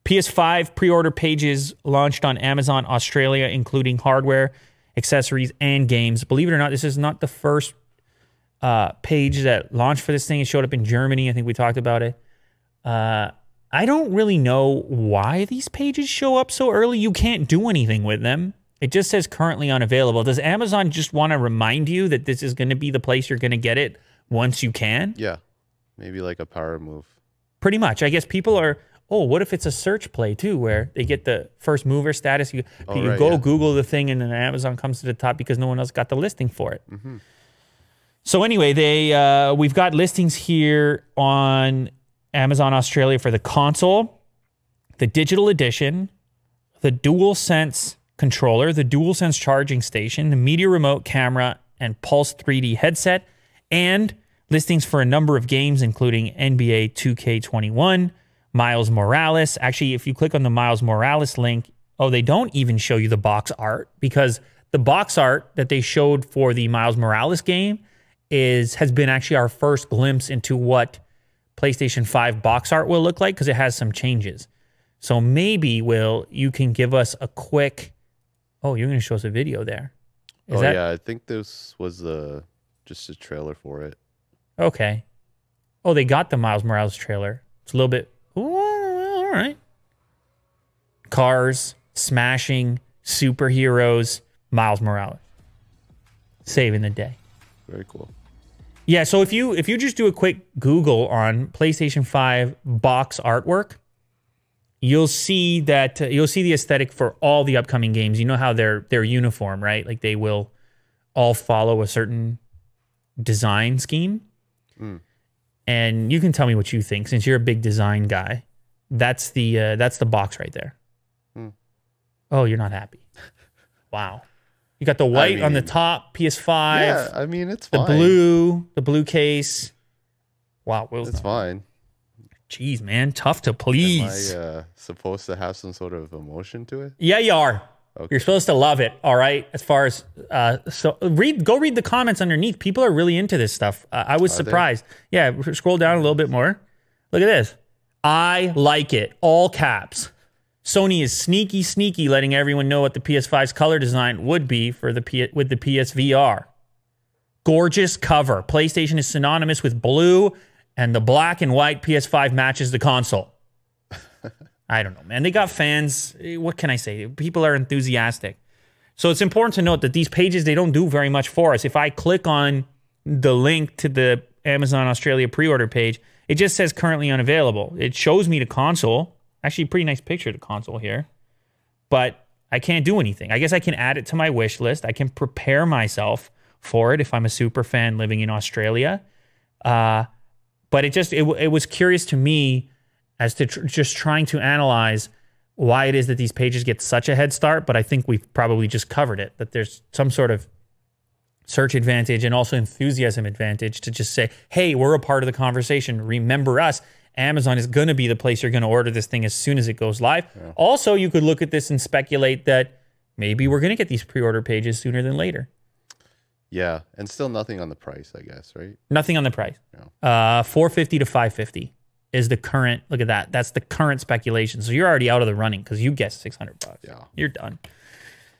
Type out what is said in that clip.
PS5 pre-order pages launched on Amazon Australia, including hardware, accessories, and games. Believe it or not, this is not the first page that launched for this thing. It showed up in Germany. I think we talked about it. I don't really know why these pages show up so early. You can't do anything with them. It just says currently unavailable. Does Amazon just want to remind you that this is going to be the place you're going to get it once you can? Yeah. Maybe like a power move. Pretty much. I guess people are, oh, what if it's a search play too, where they get the first mover status? You Google the thing and then Amazon comes to the top because no one else got the listing for it. Mm-hmm. So anyway, we've got listings here on Amazon Australia for the console, the digital edition, the DualSense controller, the DualSense charging station, the media remote camera, and Pulse 3D headset, and listings for a number of games, including NBA 2K21, Miles Morales. Actually, if you click on the Miles Morales link, oh, they don't even show you the box art, because the box art that they showed for the Miles Morales game has been actually our first glimpse into what PlayStation 5 box art will look like, because it has some changes. So maybe, Will, you can give us a quick... Oh, you're going to show us a video there. Yeah, I think this was just a trailer for it. Okay. Oh, they got the Miles Morales trailer. It's a little bit... Oh, all right. Cars, smashing, superheroes, Miles Morales. Saving the day. Very cool. Yeah, so if you just do a quick Google on PlayStation 5 box artwork, you'll see that you'll see the aesthetic for all the upcoming games. You know how they're uniform, right? Like they will all follow a certain design scheme. Mm. And you can tell me what you think, since you're a big design guy. That's the box right there. Mm. Oh, you're not happy. Wow. You got the white on the top, PS5. Yeah, I mean, it's fine. The blue case. Wow. It's fine. Jeez, man. Tough to please. Am I supposed to have some sort of emotion to it? Yeah, you are. Okay. You're supposed to love it, all right? As far as... go read the comments underneath. People are really into this stuff. I was surprised. Yeah, scroll down a little bit more. Look at this. I like it. All caps. Sony is sneaky, letting everyone know what the PS5's color design would be for with the PSVR. Gorgeous cover. PlayStation is synonymous with blue, and the black and white PS5 matches the console. I don't know, man. They got fans. What can I say? People are enthusiastic. So it's important to note that these pages, they don't do very much for us. If I click on the link to the Amazon Australia pre-order page, it just says currently unavailable. It shows me the console. Actually, pretty nice picture of the console here. But I can't do anything. I guess I can add it to my wish list. I can prepare myself for it if I'm a super fan living in Australia. But it was curious to me as to just trying to analyze why it is that these pages get such a head start. But I think we've probably just covered it, that there's some sort of search advantage and also enthusiasm advantage to just say, hey, we're a part of the conversation. Remember us. Amazon is going to be the place you're going to order this thing as soon as it goes live. Yeah. Also, you could look at this and speculate that maybe we're going to get these pre-order pages sooner than later. Yeah, and still nothing on the price, I guess, right? Nothing on the price. Yeah. $450 to $550 is the current. Look at that. That's the current speculation. So you're already out of the running because you guessed $600. Yeah, you're done.